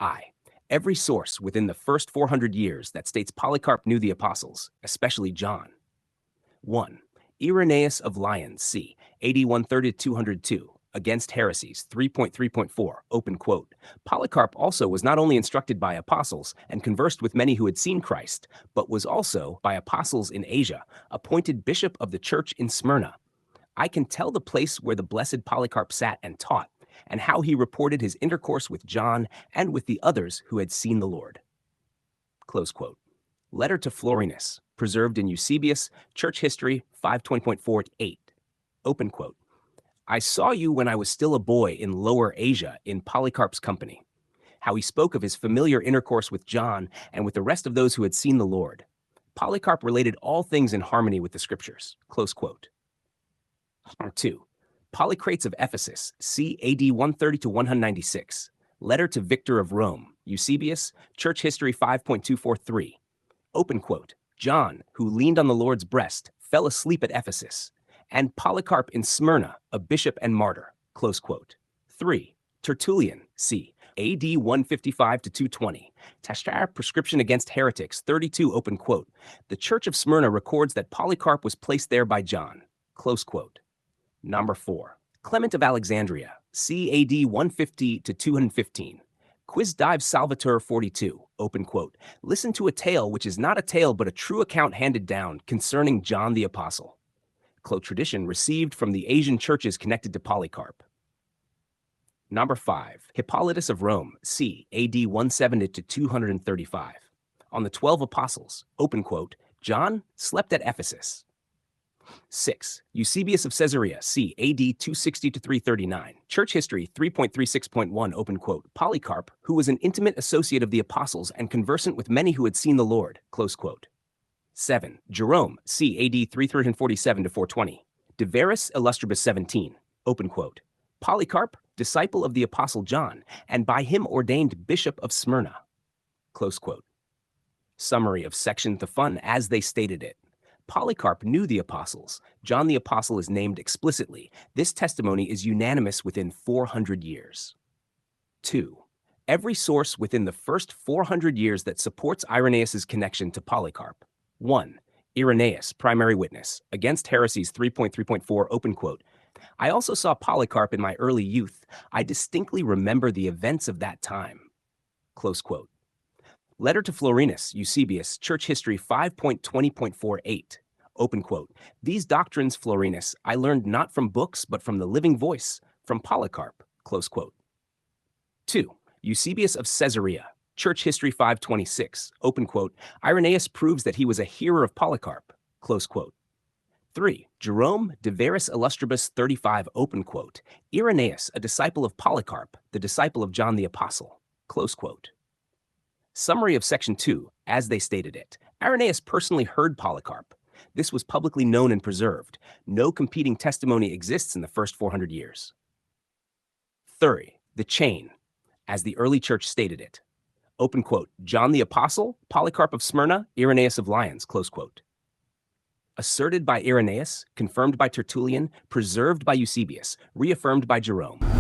I. Every source within the first 400 years that states Polycarp knew the apostles, especially John. 1. Irenaeus of Lyons, c. AD 130-202, Against Heresies, 3.3.4, open quote. Polycarp also was not only instructed by apostles and conversed with many who had seen Christ, but was also, by apostles in Asia, appointed bishop of the church in Smyrna. I can tell the place where the blessed Polycarp sat and taught, and how he reported his intercourse with John and with the others who had seen the Lord. Close quote. Letter to Florinus, preserved in Eusebius, Church History 520.48. Open quote. I saw you when I was still a boy in Lower Asia in Polycarp's company. How he spoke of his familiar intercourse with John and with the rest of those who had seen the Lord. Polycarp related all things in harmony with the scriptures. Close quote. 2. Polycrates of Ephesus, c. AD 130-196. Letter to Victor of Rome, Eusebius, Church History 5.243. Open quote. John, who leaned on the Lord's breast, fell asleep at Ephesus, and Polycarp in Smyrna, a bishop and martyr. Close quote. 3. Tertullian, c. AD 155-220. Tashtar Prescription Against Heretics, 32, open quote. The Church of Smyrna records that Polycarp was placed there by John. Close quote. Number 4. Clement of Alexandria, c. AD 150-215. Quis Dives Salvator 42, open quote. Listen to a tale which is not a tale but a true account handed down concerning John the Apostle. Close tradition received from the Asian churches connected to Polycarp. Number 5. Hippolytus of Rome, c. AD 170-235. On the 12 apostles, open quote, John slept at Ephesus. 6. Eusebius of Caesarea, c. AD 260-339. Church History 3.36.1, open quote. Polycarp, who was an intimate associate of the apostles and conversant with many who had seen the Lord, close quote. 7. Jerome, c. AD 347-420. De Veris Illustribus 17, open quote. Polycarp, disciple of the apostle John, and by him ordained bishop of Smyrna, close quote. Summary of section The Fun as they stated it. Polycarp knew the apostles. John the Apostle is named explicitly. This testimony is unanimous within 400 years. 2. Every source within the first 400 years that supports Irenaeus' connection to Polycarp. 1. Irenaeus, primary witness, Against Heresies 3.3.4, open quote. I also saw Polycarp in my early youth. I distinctly remember the events of that time. Close quote. Letter to Florinus, Eusebius, Church History 5.20.48. Open quote. These doctrines, Florinus, I learned not from books, but from the living voice, from Polycarp. Close quote. 2. Eusebius of Caesarea, Church History 5.26. Open quote. Irenaeus proves that he was a hearer of Polycarp. Close quote. 3. Jerome De Veris Illustribus 35. Open quote. Irenaeus, a disciple of Polycarp, the disciple of John the Apostle. Close quote. Summary of Section 2, as they stated it. Irenaeus personally heard Polycarp. This was publicly known and preserved. No competing testimony exists in the first 400 years. 3. The chain, as the early church stated it. Open quote. John the Apostle, Polycarp of Smyrna, Irenaeus of Lyons, close quote. Asserted by Irenaeus, confirmed by Tertullian, preserved by Eusebius, reaffirmed by Jerome.